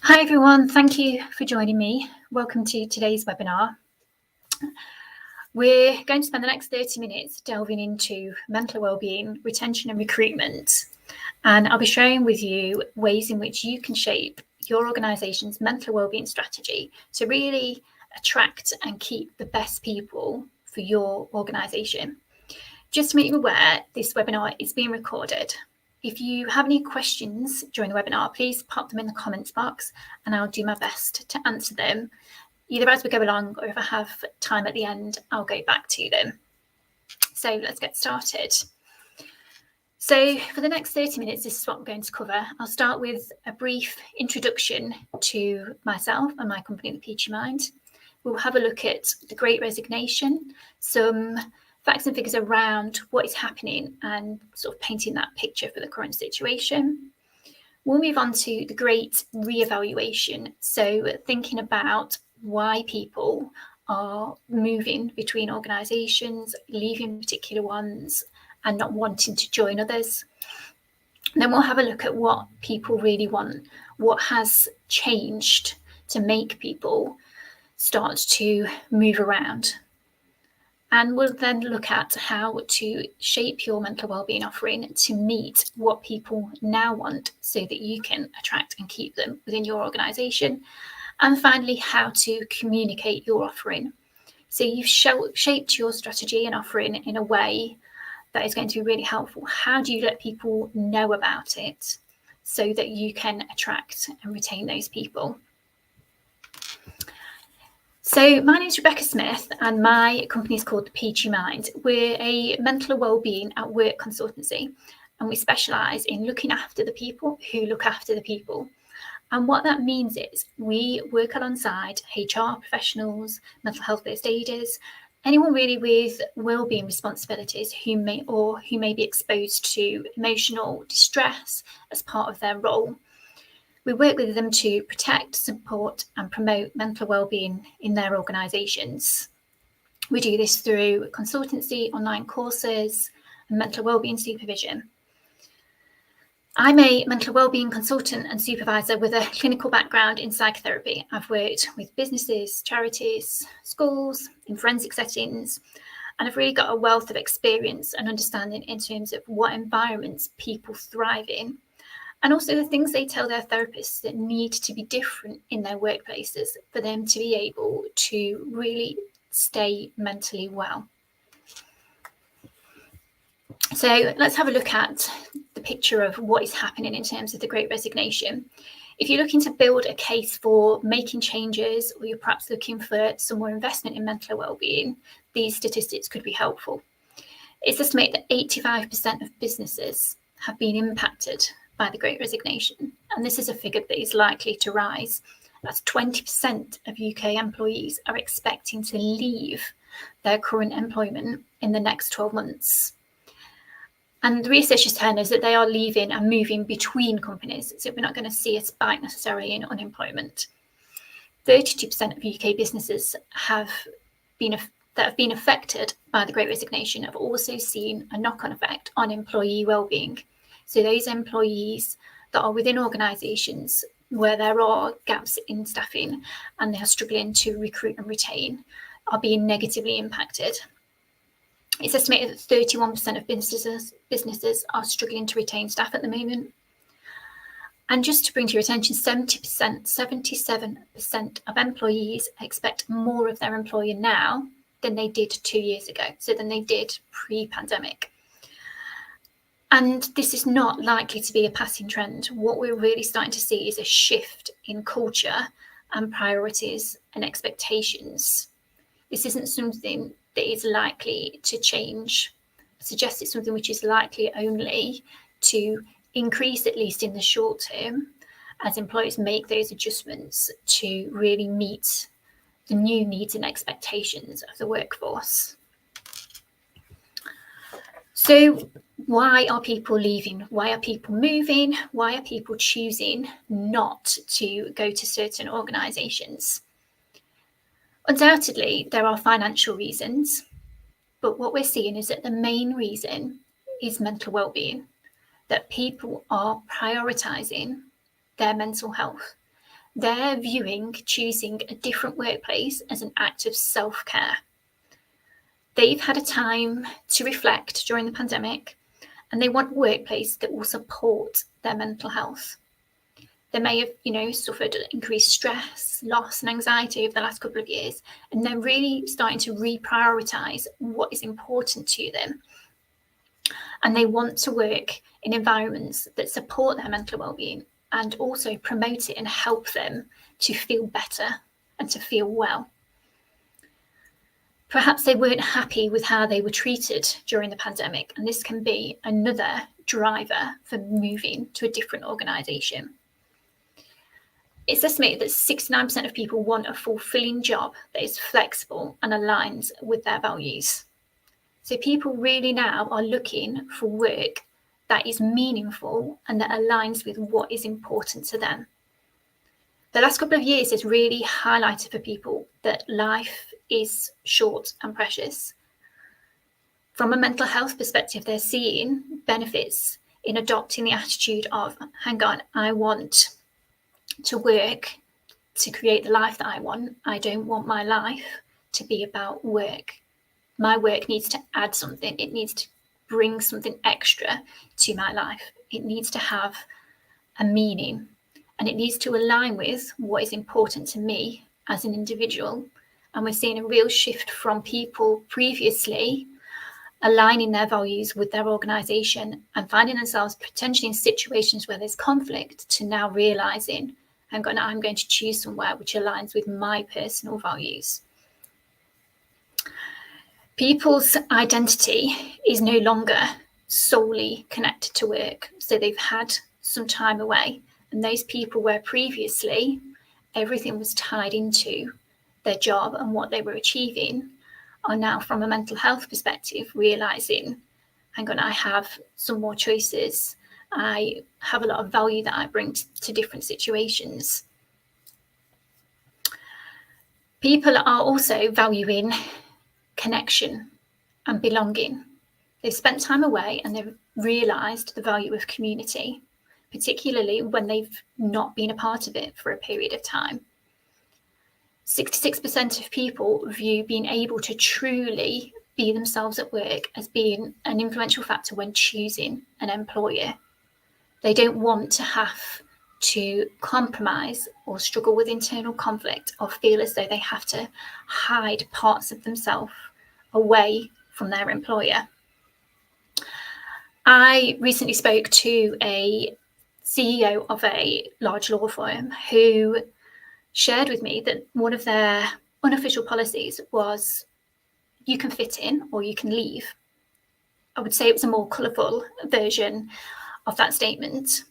Hi everyone, thank you for joining me. Welcome to today's webinar. We're going to spend the next 30 minutes delving into mental wellbeing, retention and recruitment. And I'll be sharing with you ways in which you can shape your organisation's mental wellbeing strategy to really attract and keep the best people for your organisation. Just to make you aware, this webinar is being recorded. If you have any questions during the webinar, please pop them in the comments box and I'll do my best to answer them, either as we go along or if I have time at the end, I'll go back to them. So let's get started. So for the next 30 minutes, this is what we're going to cover. I'll start with a brief introduction to myself and my company, The Peachy Mind. We'll have a look at the Great Resignation, some facts and figures around what is happening and sort of painting that picture for the current situation. We'll move on to the Great Reevaluation, so thinking about why people are moving between organisations, leaving particular ones and not wanting to join others. And then we'll have a look at what people really want, what has changed to make people start to move around. And we'll then look at how to shape your mental wellbeing offering to meet what people now want so that you can attract and keep them within your organisation. And finally, how to communicate your offering. So you've shaped your strategy and offering in a way that is going to be really helpful. How do you let people know about it so that you can attract and retain those people? So my name is Rebecca Smith and my company is called The Peachy Mind. We're a mental wellbeing at work consultancy and we specialise in looking after the people who look after the people. And what that means is we work alongside HR professionals, mental health first aiders, anyone really with wellbeing responsibilities who may be exposed to emotional distress as part of their role. We work with them to protect, support and promote mental wellbeing in their organisations. We do this through consultancy, online courses and mental wellbeing supervision. I'm a mental wellbeing consultant and supervisor with a clinical background in psychotherapy. I've worked with businesses, charities, schools, in forensic settings, and I've really got a wealth of experience and understanding in terms of what environments people thrive in, and also the things they tell their therapists that need to be different in their workplaces for them to be able to really stay mentally well. So let's have a look at the picture of what is happening in terms of the Great Resignation. If you're looking to build a case for making changes, or you're perhaps looking for some more investment in mental wellbeing, these statistics could be helpful. It's estimated that 85% of businesses have been impacted by the Great Resignation, and this is a figure that is likely to rise. That's 20% of UK employees are expecting to leave their current employment in the next 12 months. And the research is telling us that they are leaving and moving between companies, so we're not going to see a spike necessarily in unemployment. 32% of UK businesses that have been affected by the Great Resignation have also seen a knock-on effect on employee wellbeing. So those employees that are within organisations where there are gaps in staffing and they are struggling to recruit and retain are being negatively impacted. It's estimated that 31% of businesses are struggling to retain staff at the moment. And just to bring to your attention, 77% of employees expect more of their employer now than they did 2 years ago, so than they did pre-pandemic. And this is not likely to be a passing trend. What we're really starting to see is a shift in culture and priorities and expectations. This isn't something that is likely to change. I suggest it's something which is likely only to increase, at least in the short term, as employers make those adjustments to really meet the new needs and expectations of the workforce. So why are people leaving? Why are people moving? Why are people choosing not to go to certain organisations? Undoubtedly, there are financial reasons, but what we're seeing is that the main reason is mental wellbeing, that people are prioritising their mental health. they're viewing choosing a different workplace as an act of self-care. They've had a time to reflect during the pandemic, and they want a workplace that will support their mental health. They may have, suffered increased stress, loss, and anxiety over the last couple of years, and they're really starting to reprioritise what is important to them. And they want to work in environments that support their mental well-being and also promote it and help them to feel better and to feel well. Perhaps they weren't happy with how they were treated during the pandemic, and this can be another driver for moving to a different organisation. It's estimated that 69% of people want a fulfilling job that is flexible and aligns with their values. So people really now are looking for work that is meaningful and that aligns with what is important to them. The last couple of years has really highlighted for people that life is short and precious. From a mental health perspective, they're seeing benefits in adopting the attitude of, hang on, I want to work to create the life that I want. I don't want my life to be about work. My work needs to add something. It needs to bring something extra to my life. It needs to have a meaning, and it needs to align with what is important to me as an individual. And we're seeing a real shift from people previously aligning their values with their organisation and finding themselves potentially in situations where there's conflict to now realising, I'm going to choose somewhere which aligns with my personal values. People's identity is no longer solely connected to work. So they've had some time away, and those people where previously everything was tied into their job and what they were achieving are now, from a mental health perspective, realising, hang on, I have some more choices. I have a lot of value that I bring to different situations. People are also valuing connection and belonging. They've spent time away and they've realised the value of community, particularly when they've not been a part of it for a period of time. 66% of people view being able to truly be themselves at work as being an influential factor when choosing an employer. They don't want to have to compromise or struggle with internal conflict or feel as though they have to hide parts of themselves away from their employer. I recently spoke to a CEO of a large law firm who shared with me that one of their unofficial policies was you can fit in or you can leave. I would say it was a more colourful version of that statement.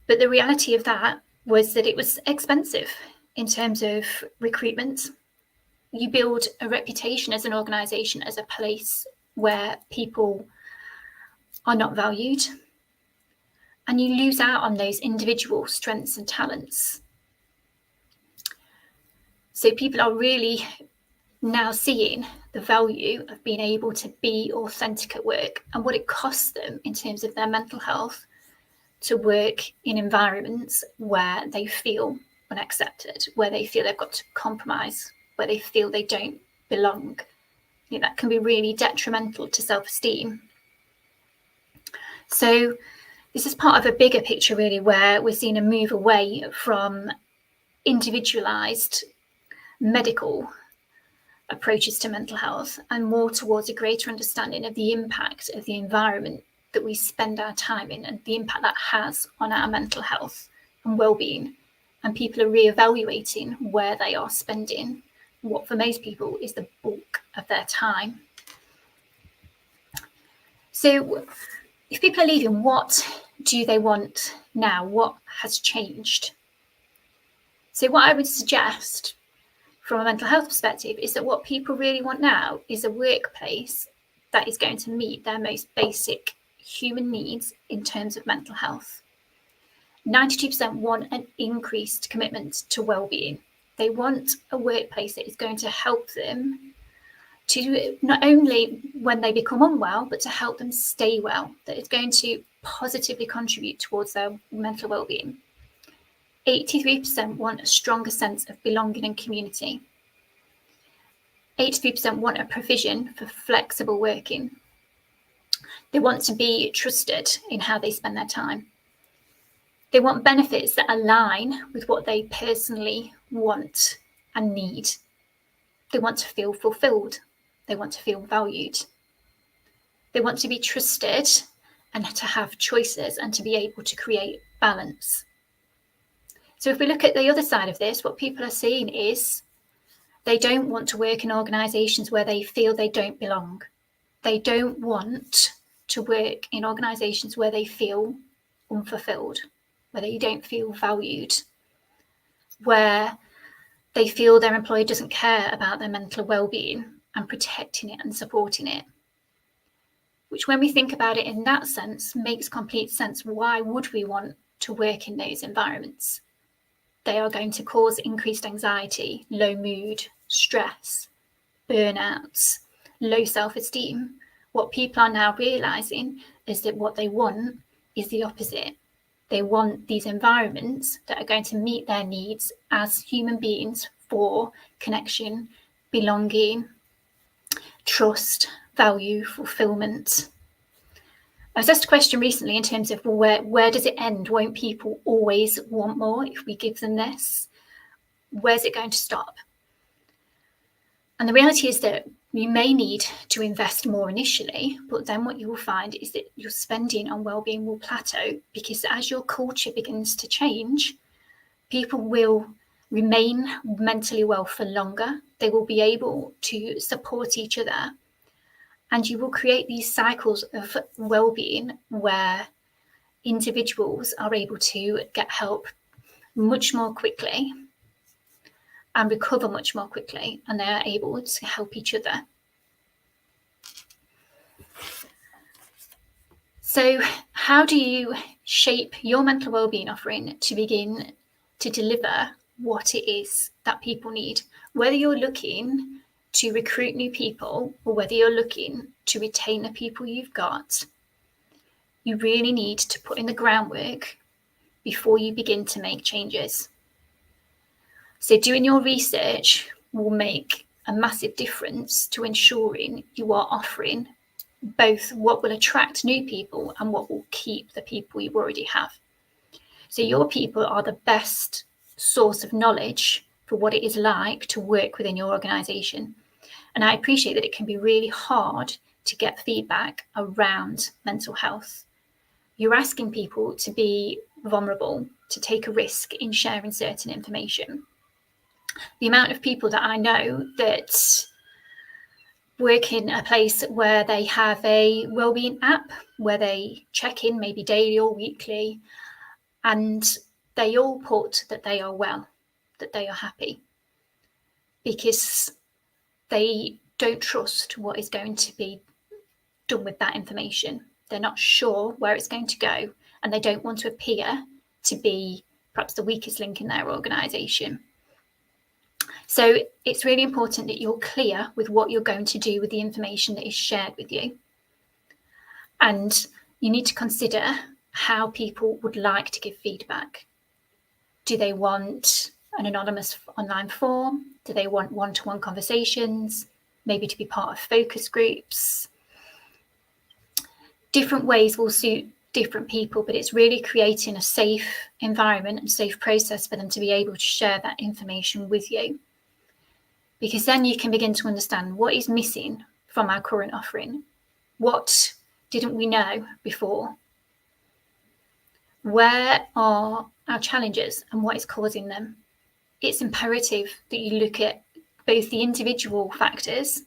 But the reality of that was that it was expensive in terms of recruitment. You build a reputation as an organisation, as a place where people are not valued, and you lose out on those individual strengths and talents. So people are really now seeing the value of being able to be authentic at work and what it costs them in terms of their mental health to work in environments where they feel unaccepted, where they feel they've got to compromise, where they feel they don't belong. That can be really detrimental to self-esteem. So this is part of a bigger picture, really, where we're seeing a move away from individualised medical approaches to mental health and more towards a greater understanding of the impact of the environment that we spend our time in and the impact that has on our mental health and well-being. And people are re-evaluating where they are spending what for most people is the bulk of their time. So if people are leaving, what do they want now? What has changed? So what I would suggest from a mental health perspective is that what people really want now is a workplace that is going to meet their most basic human needs in terms of mental health. 92% want an increased commitment to well-being. They want a workplace that is going to help them to not only when they become unwell, but to help them stay well, that is going to positively contribute towards their mental well-being. 83% want a stronger sense of belonging and community. 83% want a provision for flexible working. They want to be trusted in how they spend their time. They want benefits that align with what they personally want and need. They want to feel fulfilled. They want to feel valued. They want to be trusted and to have choices and to be able to create balance. So if we look at the other side of this, what people are seeing is they don't want to work in organisations where they feel they don't belong. They don't want to work in organisations where they feel unfulfilled, where they don't feel valued, where they feel their employer doesn't care about their mental well-being and protecting it and supporting it. Which, when we think about it in that sense, makes complete sense. Why would we want to work in those environments? They are going to cause increased anxiety, low mood, stress, burnouts, low self-esteem. What people are now realising is that what they want is the opposite. They want these environments that are going to meet their needs as human beings for connection, belonging, trust, value, fulfillment. I was asked a question recently in terms of where does it end? Won't people always want more if we give them this? Where's it going to stop? And the reality is that you may need to invest more initially, but then what you will find is that your spending on wellbeing will plateau, because as your culture begins to change, people will remain mentally well for longer. They will be able to support each other. And you will create these cycles of well-being where individuals are able to get help much more quickly and recover much more quickly, and they are able to help each other. So how do you shape your mental well-being offering to begin to deliver what it is that people need? Whether you're looking to recruit new people or whether you're looking to retain the people you've got, you really need to put in the groundwork before you begin to make changes. So doing your research will make a massive difference to ensuring you are offering both what will attract new people and what will keep the people you already have. So your people are the best source of knowledge for what it is like to work within your organisation. And I appreciate that it can be really hard to get feedback around mental health. You're asking people to be vulnerable, to take a risk in sharing certain information. The amount of people that I know that work in a place where they have a wellbeing app, where they check in maybe daily or weekly, and they all put that they are well, that they are happy, because they don't trust what is going to be done with that information. They're not sure where it's going to go, and they don't want to appear to be perhaps the weakest link in their organisation. So it's really important that you're clear with what you're going to do with the information that is shared with you. And you need to consider how people would like to give feedback. Do they want an anonymous online form? Do they want one-to-one conversations? Maybe to be part of focus groups? Different ways will suit different people, but it's really creating a safe environment and safe process for them to be able to share that information with you. Because then you can begin to understand what is missing from our current offering. What didn't we know before? Where are our challenges and what is causing them? It's imperative that you look at both the individual factors,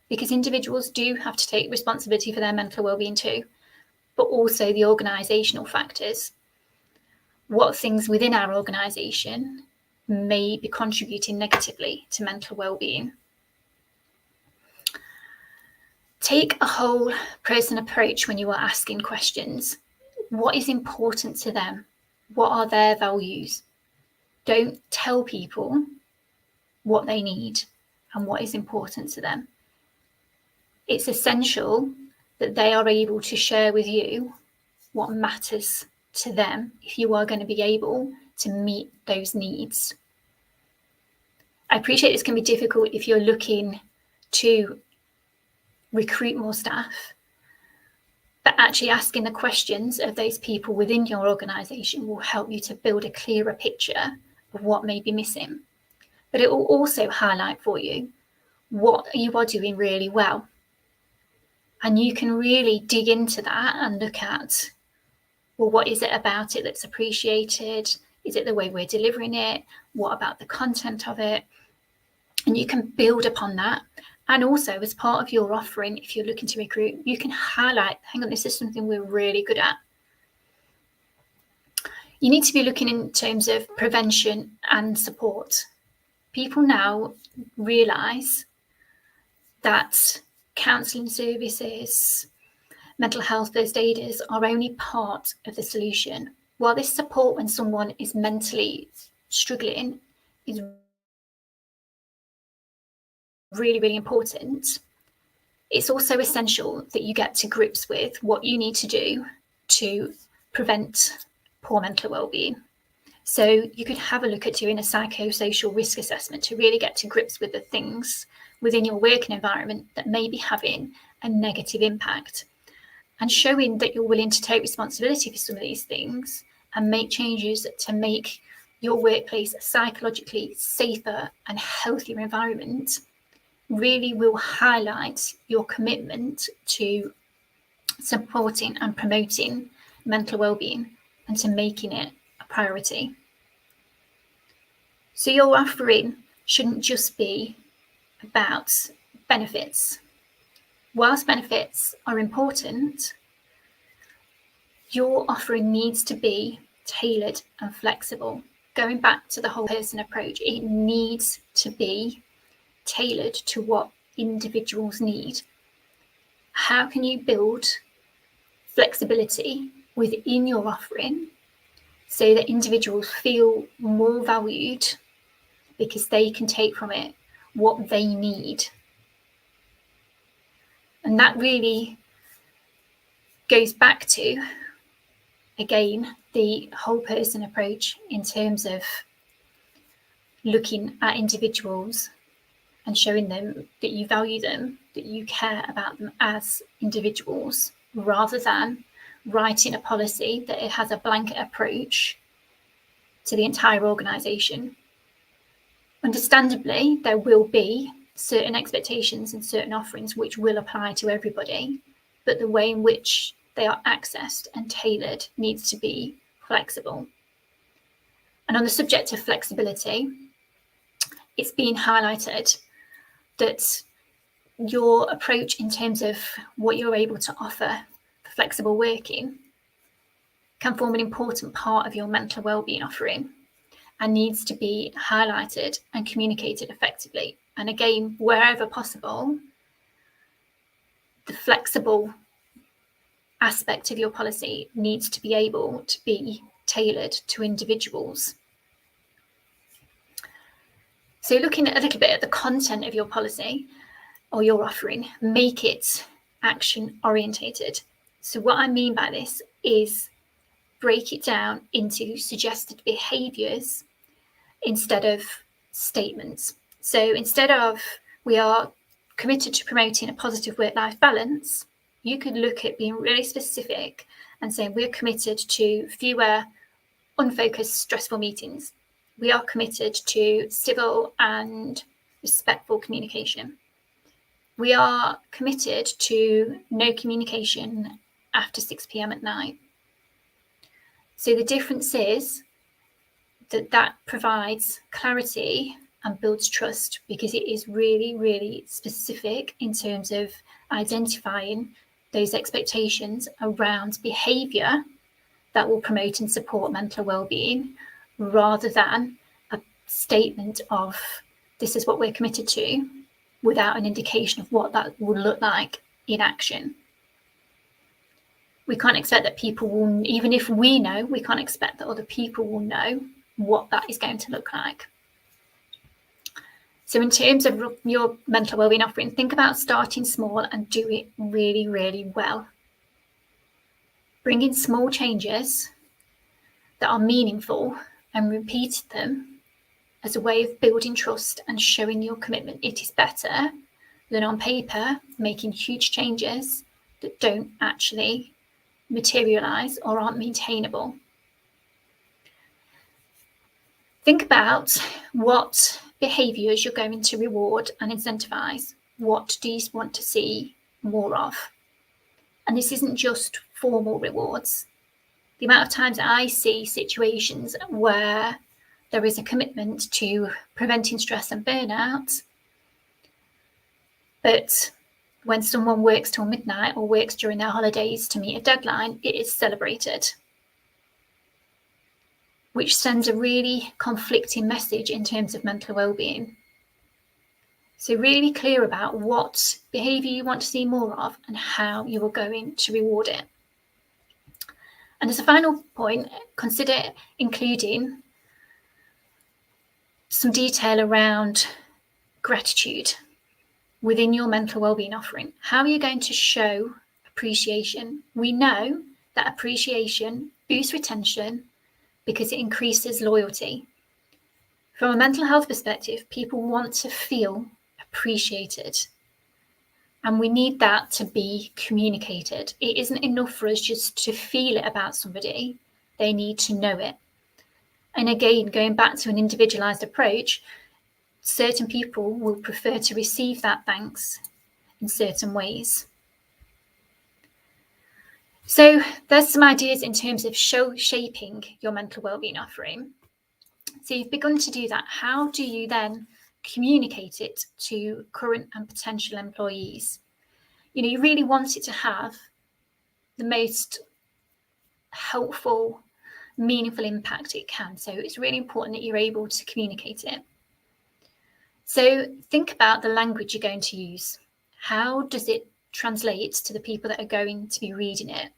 because individuals do have to take responsibility for their mental well-being too, but also the organisational factors. What things within our organisation may be contributing negatively to mental well-being. Take a whole person approach when you are asking questions. What is important to them? What are their values? Don't tell people what they need and what is important to them. It's essential that they are able to share with you what matters to them if you are going to be able to meet those needs. I appreciate this can be difficult if you're looking to recruit more staff, but actually asking the questions of those people within your organisation will help you to build a clearer picture of what may be missing. But it will also highlight for you what you are doing really well. And you can really dig into that and look at, well, what is it about it that's appreciated? Is it the way we're delivering it? What about the content of it? And you can build upon that. And also, as part of your offering, if you're looking to recruit, you can highlight, hang on, this is something we're really good at. You need to be looking in terms of prevention and support. People now realise that counselling services, mental health first aiders are only part of the solution. While this support when someone is mentally struggling is really, really important, it's also essential that you get to grips with what you need to do to prevent poor mental well-being. So you could have a look at doing a psychosocial risk assessment to really get to grips with the things within your working environment that may be having a negative impact, and showing that you're willing to take responsibility for some of these things and make changes to make your workplace a psychologically safer and healthier environment really will highlight your commitment to supporting and promoting mental well-being and to making it a priority. So your offering shouldn't just be about benefits. Whilst benefits are important, your offering needs to be tailored and flexible. Going back to the whole person approach, it needs to be tailored to what individuals need. How can you build flexibility within your offering so that individuals feel more valued because they can take from it what they need? And that really goes back to, again, the whole person approach in terms of looking at individuals and showing them that you value them, that you care about them as individuals, rather than writing a policy that it has a blanket approach to the entire organisation. Understandably, there will be certain expectations and certain offerings which will apply to everybody, but the way in which they are accessed and tailored needs to be flexible. And on the subject of flexibility, it's being highlighted that your approach in terms of what you're able to offer for flexible working can form an important part of your mental wellbeing offering and needs to be highlighted and communicated effectively. And again, wherever possible, the flexible aspect of your policy needs to be able to be tailored to individuals. So looking at a little bit at the content of your policy or your offering, make it action orientated. So what I mean by this is break it down into suggested behaviours instead of statements. So instead of we are committed to promoting a positive work-life balance, you could look at being really specific and saying we're committed to fewer unfocused, stressful meetings. We are committed to civil and respectful communication. We are committed to no communication after 6 p.m. at night. So the difference is that provides clarity and builds trust, because it is really, really specific in terms of identifying those expectations around behaviour that will promote and support mental well-being, rather than a statement of this is what we're committed to without an indication of what that would look like in action. We can't expect that people will, even if we know, we can't expect that other people will know what that is going to look like. So in terms of your mental wellbeing offering, think about starting small and do it really, really well. Bring in small changes that are meaningful and repeated them as a way of building trust and showing your commitment, it is better than on paper making huge changes that don't actually materialize or aren't maintainable. Think about what behaviors you're going to reward and incentivize. What do you want to see more of? And this isn't just formal rewards. The amount of times I see situations where there is a commitment to preventing stress and burnout, but when someone works till midnight or works during their holidays to meet a deadline, it is celebrated, which sends a really conflicting message in terms of mental well-being. So really clear about what behaviour you want to see more of and how you are going to reward it. And as a final point, consider including some detail around gratitude within your mental wellbeing offering. How are you going to show appreciation? We know that appreciation boosts retention because it increases loyalty. From a mental health perspective, people want to feel appreciated, and we need that to be communicated. It isn't enough for us just to feel it about somebody, they need to know it. And again, going back to an individualized approach, certain people will prefer to receive that thanks in certain ways. So there's some ideas in terms of shaping your mental wellbeing offering. So you've begun to do that. How do you then communicate it to current and potential employees? You really want it to have the most helpful, meaningful impact it can. So it's really important that you're able to communicate it. So think about the language you're going to use. How does it translate to the people that are going to be reading it?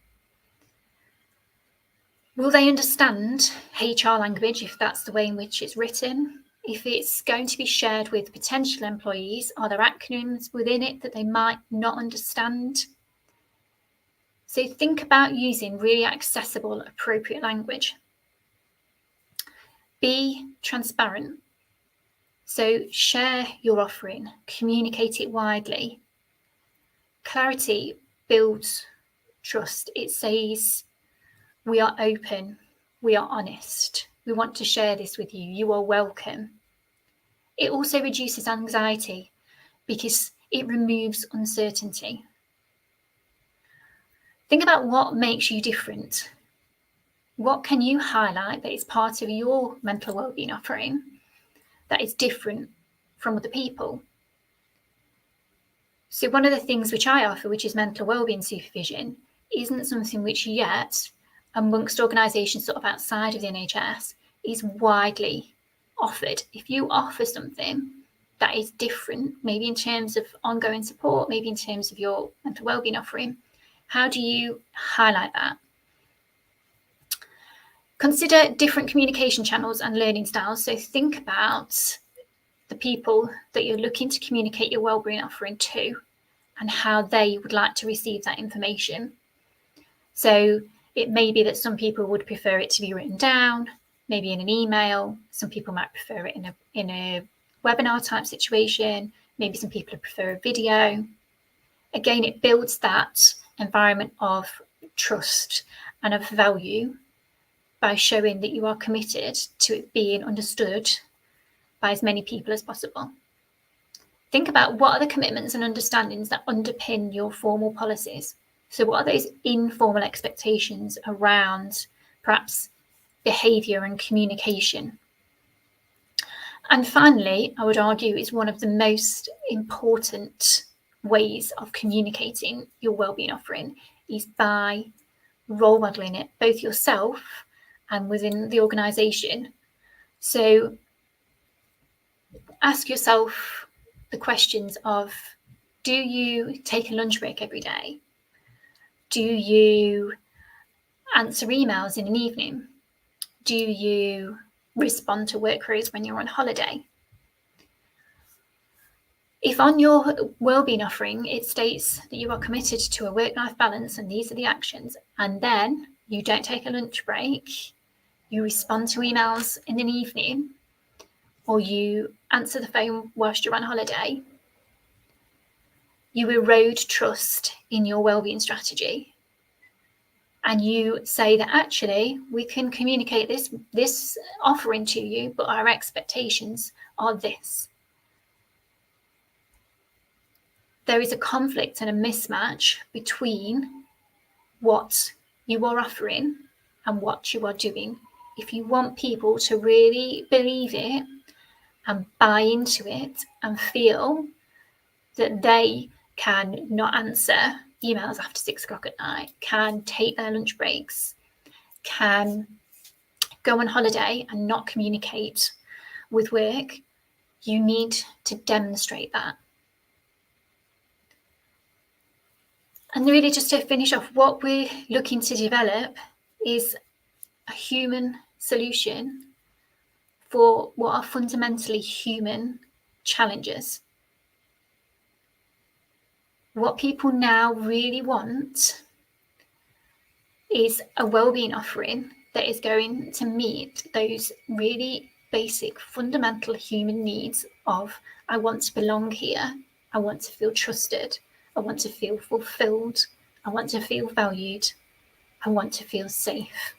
Will they understand HR language if that's the way in which it's written? If it's going to be shared with potential employees, are there acronyms within it that they might not understand? So think about using really accessible, appropriate language. Be transparent. So share your offering, communicate it widely. Clarity builds trust. It says, we are open, we are honest, we want to share this with you, you are welcome. It also reduces anxiety because it removes uncertainty. Think about what makes you different. What can you highlight that is part of your mental wellbeing offering that is different from other people? So one of the things which I offer, which is mental wellbeing supervision, isn't something which yet, amongst organisations sort of outside of the NHS, is widely offered. If you offer something that is different, maybe in terms of ongoing support, maybe in terms of your mental wellbeing offering, how do you highlight that? Consider different communication channels and learning styles. So think about the people that you're looking to communicate your wellbeing offering to and how they would like to receive that information. So it may be that some people would prefer it to be written down, maybe in an email. Some people might prefer it in a webinar type situation. Maybe some people prefer a video. Again, it builds that environment of trust and of value by showing that you are committed to it being understood by as many people as possible. Think about what are the commitments and understandings that underpin your formal policies. So what are those informal expectations around perhaps behaviour and communication? And finally, I would argue is one of the most important ways of communicating your wellbeing offering is by role modelling it, both yourself and within the organisation. So ask yourself the questions of, do you take a lunch break every day? Do you answer emails in an evening? Do you respond to work queries when you're on holiday? If on your wellbeing offering it states that you are committed to a work-life balance and these are the actions, and then you don't take a lunch break, you respond to emails in an evening, or you answer the phone whilst you're on holiday, you erode trust in your wellbeing strategy. And you say that actually we can communicate this offering to you, but our expectations are this. There is a conflict and a mismatch between what you are offering and what you are doing. If you want people to really believe it and buy into it and feel that they can not answer emails after 6 o'clock at night, can take their lunch breaks, can go on holiday and not communicate with work, you need to demonstrate that. And really, just to finish off, what we're looking to develop is a human solution for what are fundamentally human challenges. What people now really want is a wellbeing offering that is going to meet those really basic, fundamental human needs of, I want to belong here, I want to feel trusted, I want to feel fulfilled, I want to feel valued, I want to feel safe.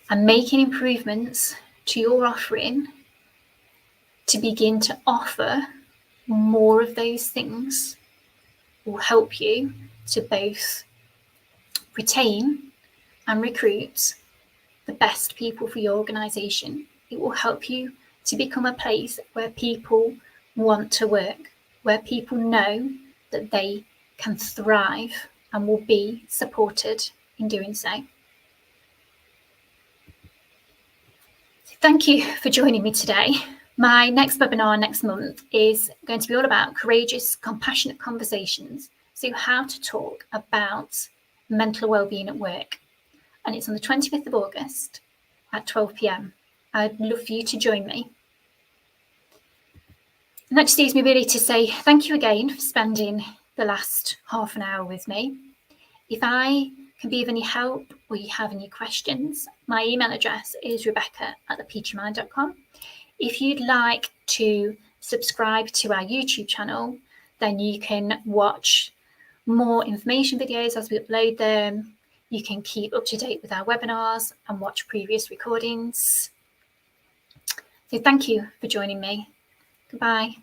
And making improvements to your offering to begin to offer more of those things will help you to both retain and recruit the best people for your organisation. It will help you to become a place where people want to work, where people know that they can thrive and will be supported in doing so. Thank you for joining me today. My next webinar next month is going to be all about courageous, compassionate conversations. So how to talk about mental wellbeing at work. And it's on the 25th of August at 12 p.m. I'd love for you to join me. And that just leaves me really to say thank you again for spending the last half an hour with me. If I can be of any help or you have any questions, my email address is rebecca@thepeachymind.com. If you'd like to subscribe to our YouTube channel, then you can watch more information videos as we upload them. You can keep up to date with our webinars and watch previous recordings. So thank you for joining me. Goodbye.